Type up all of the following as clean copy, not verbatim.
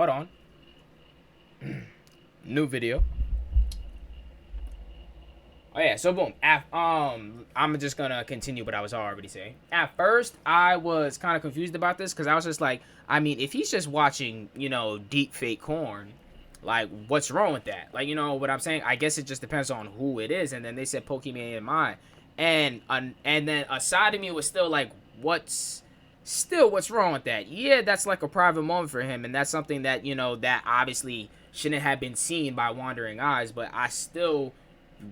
hold on. New video. Oh yeah, so boom. I'm just gonna continue what I was already saying. At first, I was kind of confused about this because I was just like, I mean, if he's just watching, you know, deep fake corn, like, what's wrong with that? Like, you know what I'm saying? I guess it just depends on who it is. And then they said Pokimane and mine, and then a side of me was still like, what's wrong with that? Yeah, that's like a private moment for him, and that's something that, you know, that obviously shouldn't have been seen by wandering eyes. But I still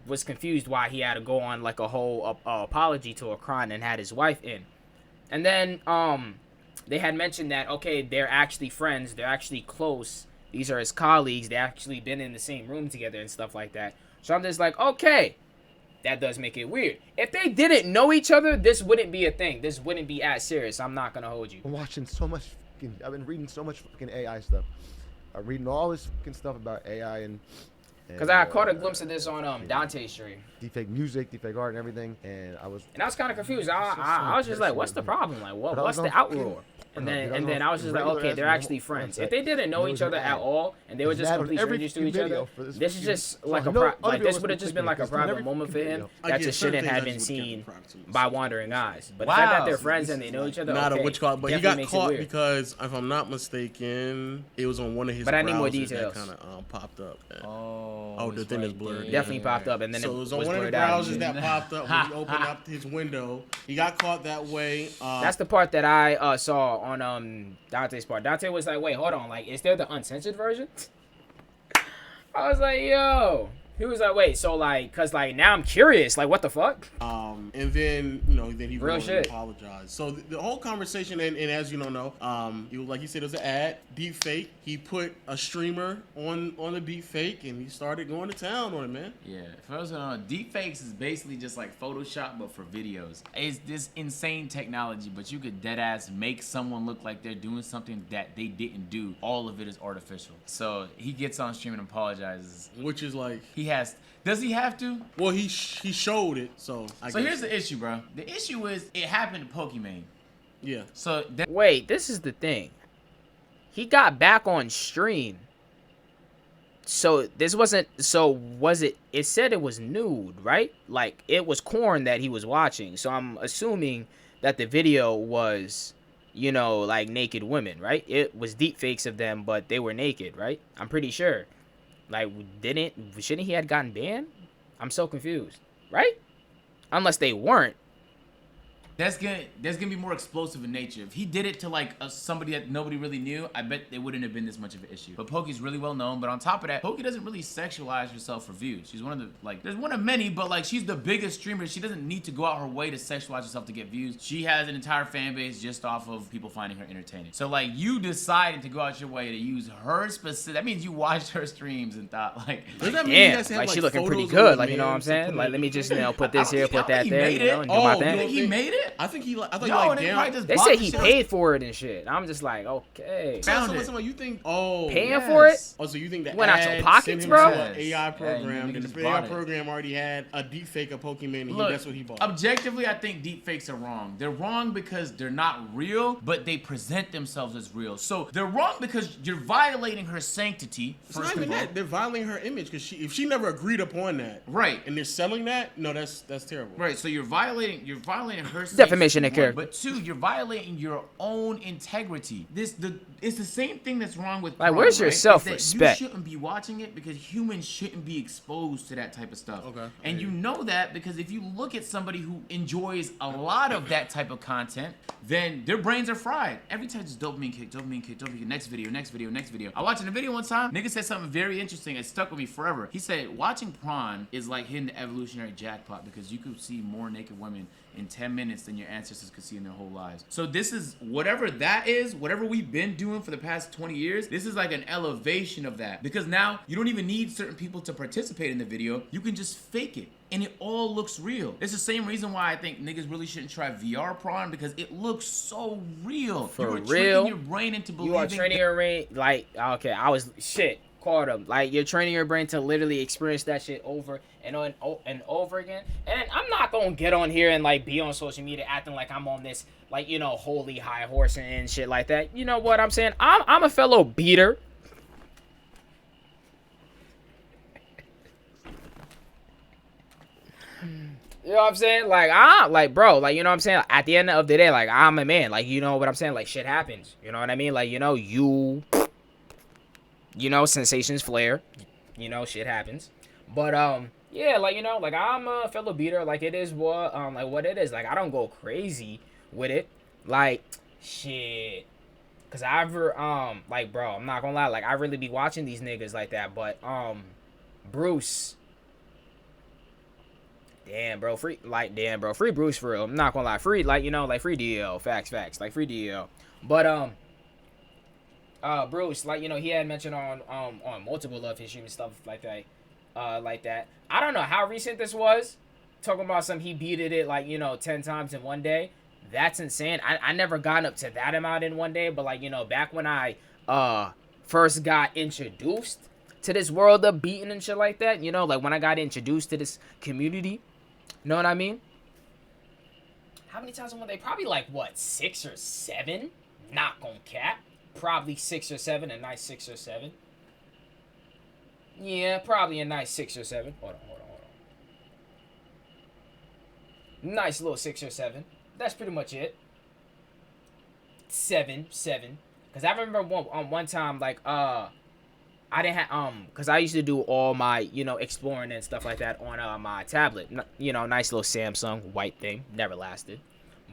was confused why he had to go on like a whole apology to a crime and had his wife in. And then they had mentioned that, okay, they're actually friends, they're actually close, these are his colleagues, they actually been in the same room together and stuff like that. So I'm just like, okay, that does make it weird. If they didn't know each other, this wouldn't be a thing, this wouldn't be as serious. I'm not gonna hold you. I'm watching so much I've been reading so much fucking AI stuff. I'm reading all this fucking stuff about AI and because I caught a glimpse of this on Dante's stream. Deepfake music, deepfake art, and everything, and I was kind of confused. I was just like, what's the problem? Like, what's the outroar? And then I was just like, okay, they're actually friends. If they didn't know each other at all and they were just complete strangers to each other, this is just like this would have just been like a private moment for him that just shouldn't have been seen by wandering eyes. But the fact that they're friends and they know each other, but he got caught because, if I'm not mistaken, it was on one of his. But I need more details. That kind of popped up. Oh, the thing is blurred. Definitely popped up, and then so it was on one of the browsers that popped up when he opened up his window. He got caught that way. That's the part that I saw on Dante's part. Dante was like, wait, hold on, like, is there the uncensored version? I was like, yo. He was like, wait, so like, cause like now I'm curious, like, what the fuck? And then, you know, then he real shit apologized. So the whole conversation, and as you don't know, he was, like he said, it was an ad, deep fake. He put a streamer on the deep fake, and he started going to town on it, man. Yeah, first of all, deep fakes is basically just like Photoshop, but for videos. It's this insane technology, but you could dead ass make someone look like they're doing something that they didn't do. All of it is artificial. So he gets on stream and apologizes, which is like does he have to? Well, he showed it, so here's the issue, bro. The issue is it happened to Pokimane. Yeah. So wait, this is the thing. He got back on stream. So this wasn't. So was it? It said it was nude, right? Like it was corn that he was watching. So I'm assuming that the video was, you know, like naked women, right? It was deep fakes of them, but they were naked, right? I'm pretty sure. Like, shouldn't he had gotten banned? I'm so confused, right? Unless they weren't. That's gonna be more explosive in nature. If he did it to like somebody that nobody really knew, I bet it wouldn't have been this much of an issue. But Poki's really well known. But on top of that, Poki doesn't really sexualize herself for views. She's one of the, like, there's one of many, but like she's the biggest streamer. She doesn't need to go out her way to sexualize herself to get views. She has an entire fan base just off of people finding her entertaining. So like you decided to go out your way to use her specific. That means you watched her streams and thought like, damn, like she looking pretty good. Like, you know what I'm saying? Like, let me just, you know, put this here, put that there, you know, and do my thing. He made it. I think he. I thought they said he paid for it and shit. I'm just like, okay. So you think? Oh, paying for it? Oh, so you think that went out your pockets, bro? An AI program. And the AI program already had a deep fake of Pokimane. Look, that's what he bought. Objectively, I think deep fakes are wrong. They're wrong because they're not real, but they present themselves as real. So they're wrong because you're violating her sanctity. It's not even that. They're violating her image because if she never agreed upon that, right? And they're selling that, no, that's terrible. Right. So you're violating her defamation of character. But two, you're violating your own integrity. It's the same thing that's wrong with like, Pron, where's your right? self-respect? You shouldn't be watching it because humans shouldn't be exposed to that type of stuff. Okay. And you know that because if you look at somebody who enjoys a lot of that type of content, then their brains are fried. Every time it's dopamine kick, next video. I watched a video one time, nigga said something very interesting. It stuck with me forever. He said, watching Pron is like hitting the evolutionary jackpot because you could see more naked women in 10 minutes than your ancestors could see in their whole lives. So this is, whatever that is, whatever we've been doing for the past 20 years, this is like an elevation of that. Because now, you don't even need certain people to participate in the video. You can just fake it. And it all looks real. It's the same reason why I think niggas really shouldn't try VR Pron because it looks so real. For you are real? tricking your brain into believing. You are training your brain, like, okay, I was, shit, caught him. Like, you're training your brain to literally experience that shit over and over again. And I'm not gonna get on here and like be on social media acting like I'm on this, like, you know, holy high horse and shit like that. You know what I'm saying? I'm a fellow beater. You know what I'm saying? Like, bro, like, you know what I'm saying? At the end of the day, like, I'm a man. Like, you know what I'm saying? Like, shit happens. You know what I mean? Like, you know, sensations flare. You know, shit happens. But, yeah, like, you know, like, I'm a fellow beater. Like, it is what it is. Like, I don't go crazy with it. Like, shit. Cause like, bro, I'm not gonna lie. Like, I really be watching these niggas like that. But, Bruce. Damn, bro, free Bruce for real. I'm not gonna lie, free, like, you know, like, free DL, facts, like, free DL. But Bruce, like, you know, he had mentioned on multiple of his streams and stuff like that, I don't know how recent this was. Talking about he beated it, like, you know, 10 times in one day. That's insane. I never got up to that amount in one day, but, like, you know, back when I first got introduced to this world of beating and shit like that, you know, like, when I got introduced to this community. You know what I mean? How many times in one day? Probably like, what, 6 or 7? Not gonna cap. Probably 6 or 7, a nice 6 or 7. Yeah, probably a nice 6 or 7. Hold on. Nice little 6 or 7. That's pretty much it. 7. Because I remember one time, like, I didn't have, because I used to do all my, you know, exploring and stuff like that on my tablet. You know, nice little Samsung white thing. Never lasted.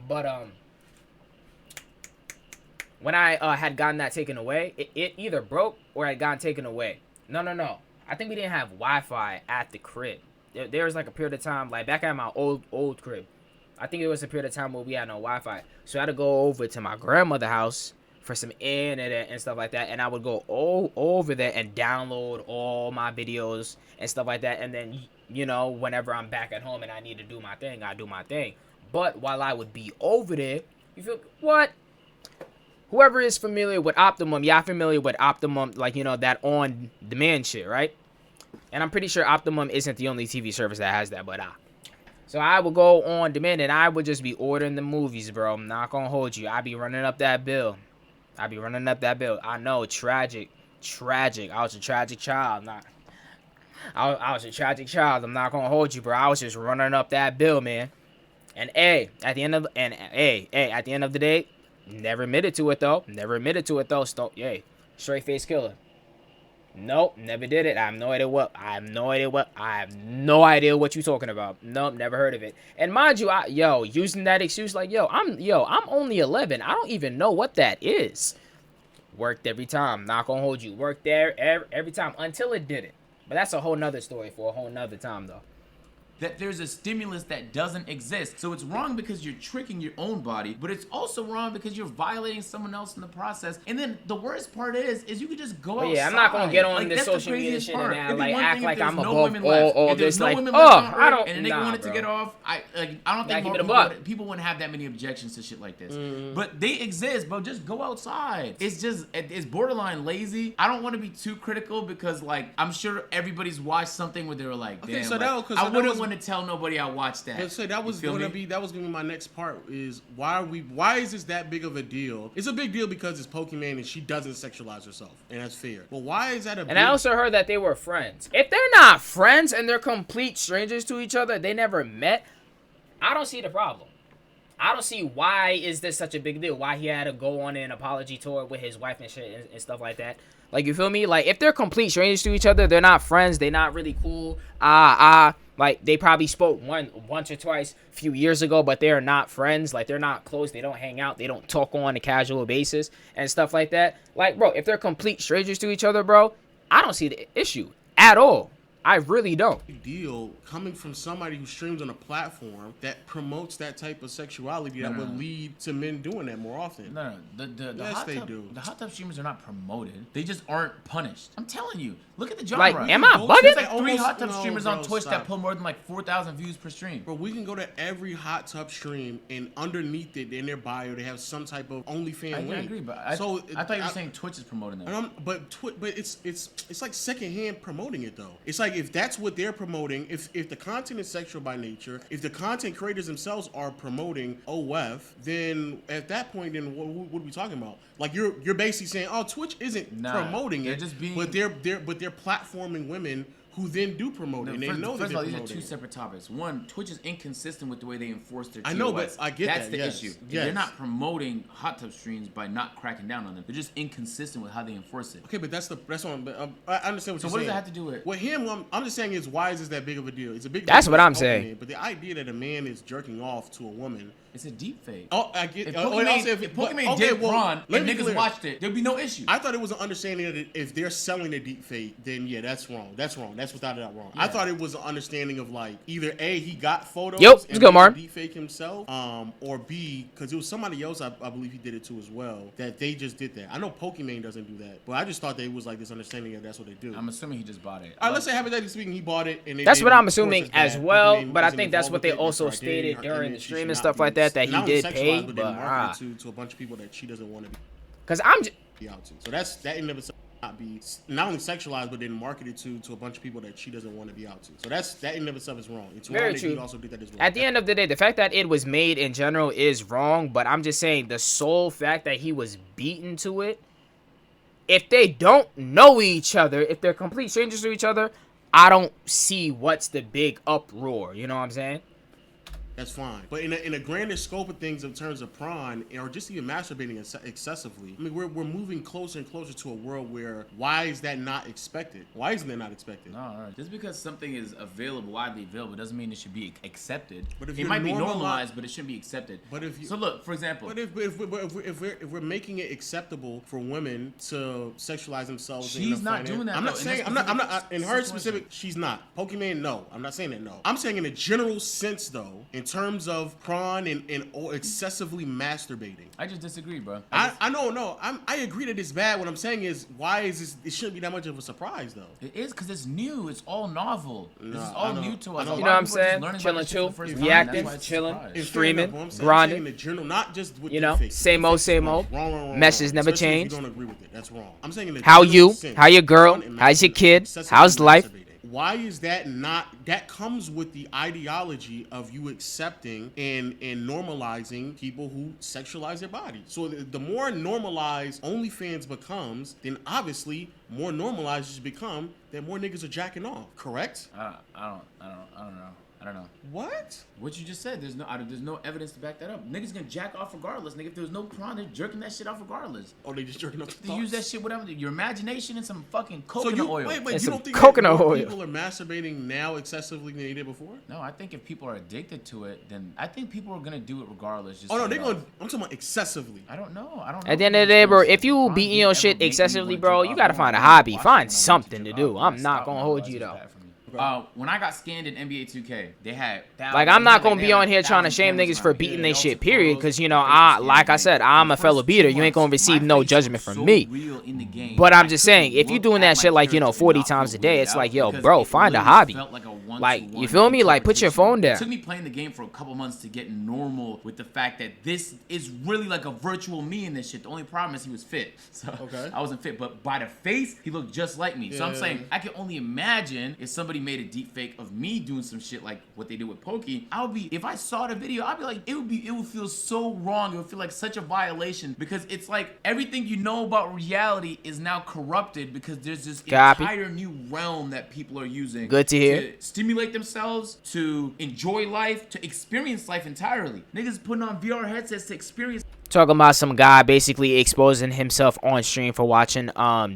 But, when I had gotten that taken away, it either broke or had gotten taken away. No. I think we didn't have Wi-Fi at the crib. There was, like, a period of time, like, back at my old crib. I think it was a period of time where we had no Wi-Fi. So I had to go over to my grandmother's house for some internet and stuff like that, and I would go all over there and download all my videos and stuff like that, and then, you know, whenever I'm back at home and I need to do my thing, I do my thing. But while I would be over there, you feel what? Whoever is familiar with Optimum, y'all familiar with Optimum, like, you know, that on-demand shit, right? And I'm pretty sure Optimum isn't the only TV service that has that, but so I would go on demand and I would just be ordering the movies, bro. I'm not gonna hold you. I be running up that bill. I know, tragic. I was a tragic child. I was a tragic child. I'm not gonna hold you, bro. I was just running up that bill, man. And at the end of the day, never admitted to it though. Straight face killer. Nope, never did it. I have no idea what you talking about. Nope, never heard of it. And mind you, using that excuse like, I'm only 11. I don't even know what that is. Worked every time. Not gonna hold you. Worked there every time until it didn't. But that's a whole nother story for a whole nother time though. That there's a stimulus that doesn't exist. So it's wrong because you're tricking your own body, but it's also wrong because you're violating someone else in the process. And then the worst part is you can just go outside. Yeah, I'm not gonna get on like, this social media shit and now, like, act like I'm no above all this. No like, women left I don't. And a nigga wanted to get off. I don't think people wouldn't have that many objections to shit like this. But they exist, bro. Just go outside. It's borderline lazy. I don't want to be too critical because, like, I'm sure everybody's watched something where they were like, damn, I wouldn't want to tell nobody I watched that. So that was gonna be my next part is why is this that big of a deal? It's a big deal because it's Pokimane and she doesn't sexualize herself, and that's fair. But why is that a? And I also heard that they were friends. If they're not friends and they're complete strangers to each other, they never met, I don't see the problem. I don't see why is this such a big deal. Why he had to go on an apology tour with his wife and shit and stuff like that. Like, you feel me? Like, if they're complete strangers to each other, they're not friends, they're not really cool. Like, they probably spoke once or twice a few years ago, but they're not friends. Like, they're not close. They don't hang out. They don't talk on a casual basis and stuff like that. Like, bro, if they're complete strangers to each other, bro, I don't see the issue at all. I really don't. Deal coming from somebody who streams on a platform that promotes that type of sexuality that would lead to men doing that more often. No. The hot tub streamers are not promoted. They just aren't punished. I'm telling you. Look at the genre. Like, am I bugging? There's like 3 hot tub streamers on Twitch that pull more than like 4,000 views per stream. Bro, we can go to every hot tub stream and underneath it in their bio they have some type of OnlyFans link. I agree, but I thought you were saying Twitch is promoting them. But it's like secondhand promoting it though. It's like if that's what they're promoting, if the content is sexual by nature, if the content creators themselves are promoting OF, then at that point, then what are we talking about? Like you're basically saying, oh, Twitch isn't promoting it, just being, but they're platforming women who then do promote it, and they know that First of all, they're these are promoting two it. separate topics. One, Twitch is inconsistent with the way they enforce their TOS. I know, but I get That's that, the yes, issue. yes. They're not promoting hot tub streams by not cracking down on them. They're just inconsistent with how they enforce it. Okay, but that's what I'm, I understand what So you're what saying. does that have to do with? With him, I'm just saying is why is this that big of a deal? It's a big. That's deal what for I'm Pokimane, saying. But the idea that a man is jerking off to a woman. It's a deep fake. Oh, I get. If also Pokimane, but- did Pron let and me be niggas clear. watched it, there'd be no issue. I thought it was an understanding that if they're selling a deep fake, then yeah, that's wrong. That's wrong. That's without a doubt wrong. I Yeah. thought it was an understanding of like either A, he got photos Yep, let's and go, made Mark. the deep fake himself, or B, because it was somebody else I believe he did it too as well, that they just did that. I know Pokimane doesn't do that, but I just thought that it was like this understanding that that's what they do. I'm assuming he just bought it. All right, let's say hypothetically speaking, he bought it, and they That's made what it I'm towards assuming his as dad. well, Pokimane but I wasn't think that's involved what they with it, also therefore I did, stated and during then the she stream should and not stuff be like that he not only did sexualized, pay, but but then marketed to a bunch of people that she doesn't want to because I'm just, be out to. So that's that in and of itself not be not only sexualized, but then marketed to a bunch of people that she doesn't want to be out to. So that's that in and of itself is wrong. It's Very wrong that true. he also did that as well. at the end of the day, the fact that it was made in general is wrong, but I'm just saying the sole fact that he was beaten to it, if they don't know each other, if they're complete strangers to each other, I don't see what's the big uproar. You know what I'm saying? That's fine. But in a grander scope of things, in terms of Pron, or just even masturbating excessively, I mean, we're moving closer and closer to a world where why is that not expected? Why isn't that not expected? No. Just because something is available, widely available, doesn't mean it should be accepted. But if it you're might be normali- normalized, but it shouldn't be accepted. But if you- so look, for example, But if we're making it acceptable for women to sexualize themselves, She's in a not finance- doing that, I'm not though, in saying that I'm not in her situation. specific. She's not Pokimane. No, I'm not saying that. No, I'm saying in a general sense though, in terms of Pron and excessively masturbating. I just disagree, bro. I know, no, I agree that it's bad. What I'm saying is, why is this? It shouldn't be that much of a surprise though. It is because it's new. It's all novel. This Nah, is all I know. new to I us. know. A You lot know of what I'm people are just saying? learning about Chilling this shit for too, the first reacting, time. That's why it's a chilling. surprise. It's Streaming, fair enough, but I'm grinding. saying in the general, not just with You know, deepfakes. same old, Deepfakes is same wrong. old. Wrong. Message never Especially if changed. you don't agree with it. That's wrong. I'm saying in the How general you? sense, How your girl? Pron and How's your masturbating, kid? excessively How's life? masturbating. Why is that not? That comes with the ideology of you accepting and normalizing people who sexualize their body. So the more normalized OnlyFans becomes, then obviously more normalized it's become, that more niggas are jacking off. Correct? I don't know. What? What you just said, there's no evidence to back that up. Niggas gonna jack off regardless. Nigga, if there was no Pron, they're jerking that shit off regardless. Oh, they just jerking off the They use that thoughts? shit whatever. Your imagination and some fucking So coconut you oil. wait, And you some don't think coconut that more oil. people are masturbating now excessively than they did before? No, I think if people are addicted to it, then I think people are gonna do it regardless. Just Oh no, to they're get going. off. I'm talking about excessively. I don't know. I don't know. At the end of the day, bro, if you beating your shit excessively, bro, you gotta find a hobby. Find something to do. I'm not gonna hold you though. When I got scanned in NBA 2K, they had Like, I'm not gonna be on here trying to shame niggas for beating they shit, period. Because, you know, like I said, I'm a fellow beater. You ain't gonna receive no judgment from me. But I'm just saying, if you doing that shit like, you know, 40 times a day, it's like, yo, bro, find a hobby. Like, you feel me? Like, put your phone It took down. me playing the game for a couple months to get normal with the fact that this is really like a virtual me in this shit. The only problem is he was fit. So Okay. I wasn't fit, but by the face, he looked just like me. So I'm Yeah. saying, I can only imagine if somebody made a deep fake of me doing some shit like what they did with Pokey, if I saw the video, I'd be like, it would feel so wrong. It would feel like such a violation because it's like everything you know about reality is now corrupted because there's this Copy. entire new realm that people are using. Good to hear. To stimulate themselves, to enjoy life, to experience life entirely. Niggas putting on VR headsets to experience. Talking about some guy basically exposing himself on stream for watching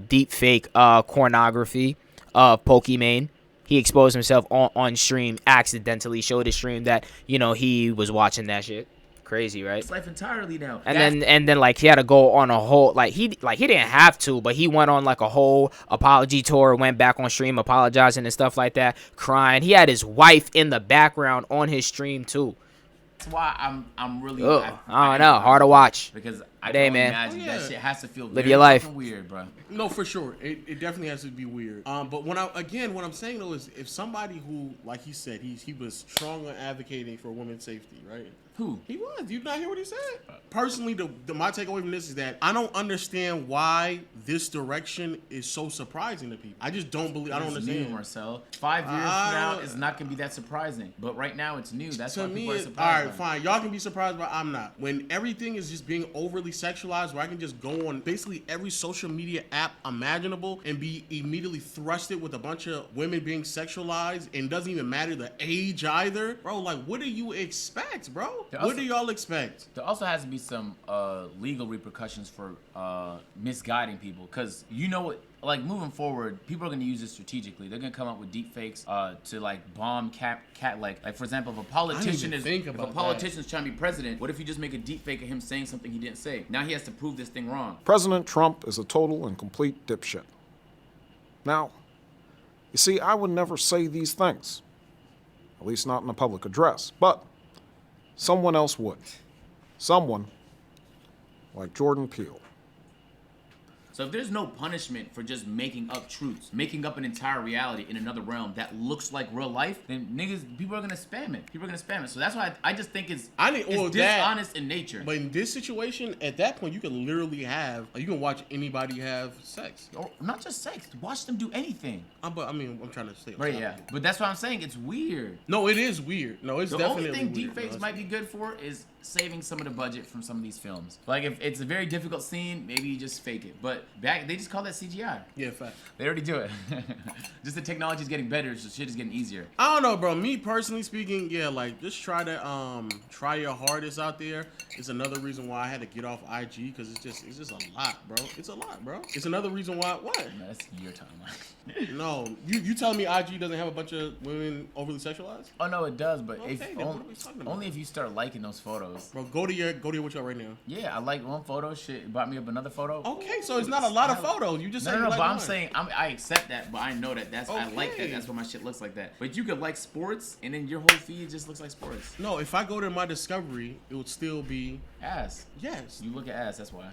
deep fake pornography of Pokimane. He exposed himself on stream, accidentally showed his stream that, you know, he was watching that shit. Crazy, right? Life entirely now. And then like he had to go on a whole like he didn't have to, but he went on like a whole apology tour, went back on stream apologizing and stuff like that, crying. He had his wife in the background on his stream too. That's why I'm really. I don't know, hard to watch. Because I But can hey, only man. imagine Oh, yeah. that shit has to feel Live very your life. fucking weird, bro. No, for sure. It definitely has to be weird. But what I'm saying though is if somebody who, like he said, he was strong on advocating for women's safety, right? Who? He was. Did you not hear what he said? Personally, my takeaway from this is that I don't understand why this direction is so surprising to people. I just don't believe. I don't It's understand. new, Marcel. 5 years from now, it's not gonna be that surprising. But right now, it's new. That's why To me, people are all surprised. right, fine. Y'all can be surprised, but I'm not. When everything is just being overly sexualized, where I can just go on basically every social media app imaginable and be immediately thrusted with a bunch of women being sexualized, and doesn't even matter the age either, bro. Like, what do you expect, bro? What do y'all expect? There also has to be some legal repercussions for misguiding people, because you know what, like moving forward, people are going to use this strategically. They're going to come up with deep fakes to like bomb cat like for example, if a politician is trying to be president, what if you just make a deep fake of him saying something he didn't say? Now he has to prove this thing wrong. President Trump is a total and complete dipshit. Now, you see, I would never say these things, at least not in a public address, but someone else would. Someone like Jordan Peele. So if there's no punishment for just making up truths, making up an entire reality in another realm that looks like real life, then people are gonna spam it. People are gonna spam it. So that's why I just think it's dishonest in nature. But in this situation, at that point, you can literally you can watch anybody have sex. Or not just sex. Watch them do anything. But I mean, I'm trying to stay. Right, yeah. But that's what I'm saying. It's weird. No, it is weird. No, it's definitely The only thing weird. deepfakes might be good for is saving some of the budget from some of these films. Like if it's a very difficult scene, maybe you just fake it. But they just call that CGI. Yeah, fact. They already do it. Just the technology is getting better, so shit is getting easier. I don't know, bro. Me personally speaking, yeah, like just try your hardest out there. It's another reason why I had to get off IG, because it's just a lot, bro. It's a lot, bro. It's another reason why. What? No, that's your timeline. No, you telling me IG doesn't have a bunch of women overly sexualized? Oh no, it does, but Okay, then what are we talking about? only if you start liking those photos. Bro, go to your what you got right now. Yeah, I liked one photo. Shit, brought me up another photo. Okay, so it's not a lot of photos. You just No, say no, you no, like but I'm one. saying I accept that, but I know that's I like that. Okay. That's why my shit looks like that. But you could like sports, and then your whole feed just looks like sports. No, if I go to my Discovery, it would still be Ass. yes. You look at ass. That's why.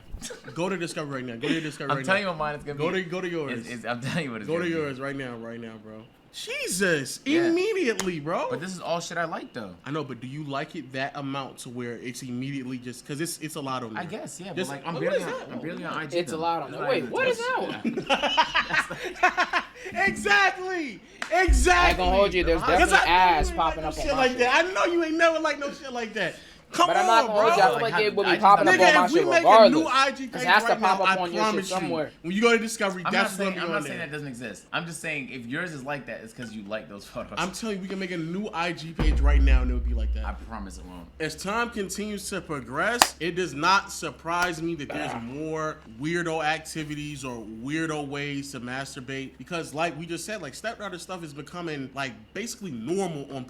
Go to Discovery right now. Go to your Discovery I'm right telling now. you what mine is gonna be. Go to yours. I'm telling you what it's Go gonna to be. yours right now, bro. Jesus, Yeah. immediately, bro. But this is all shit I like though. I know, but do you like it that amount to where it's immediately just because it's a lot on there? I guess, yeah. But Just- like what I'm is barely on IG. It's a though. lot on That's there. not Wait, even- what is that's- that one? Exactly. I ain't gonna hold you. There's definitely ass popping up on shit my like that. I know you ain't never like no shit like that. Come But on, I'm not gonna hold you. I bro. feel like Like, it will I be just- popping up on Nigga, my if we shit make a regardless. new IG page It has to right pop now, up I on your shit promise you, somewhere. when you go to Discovery, I'm that's not gonna saying be I'm on not saying there. that doesn't exist. I'm just saying if yours is like that, it's because you like those photos. I'm telling you, we can make a new IG page right now and it would be like that. I promise it won't. As time continues to progress, it does not surprise me that there's more weirdo activities or weirdo ways to masturbate, because like we just said, like stepdaughter stuff is becoming like basically normal on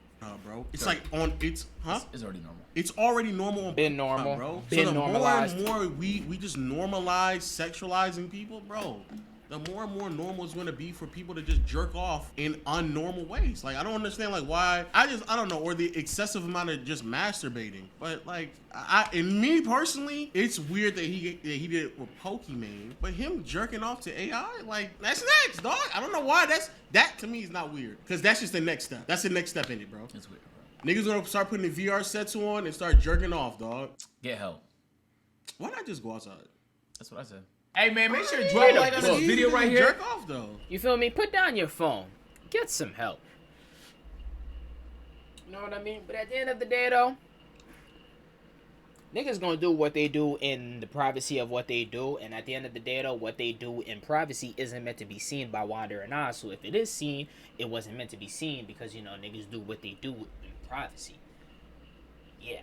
bro. It's like on It's already normal. it's already normal on Been normal. bro. Been so the normalized. more and more we just normalize sexualizing people, bro, the more and more normal it's going to be for people to just jerk off in unnormal ways. Like I don't understand like why I don't know, or the excessive amount of just masturbating. But like and me personally, it's weird that he did it with Pokimane, but him jerking off to AI, like that's next, dog. I don't know why that to me is not weird, because that's just the next step. That's the next step in it, bro. It's weird, bro. Niggas gonna start putting the VR sets on and start jerking off, dog. Get help. Why not just go outside? That's what I said. Hey man, make sure to Wait drop a a like on minute. this video right here. Jerk off though. You feel me? Put down your phone. Get some help. You know what I mean? But at the end of the day, though, niggas gonna do what they do in the privacy of what they do, and at the end of the day, though, what they do in privacy isn't meant to be seen by wandering eyes. So if it is seen, it wasn't meant to be seen, because, you know, niggas do what they do in privacy. Yeah.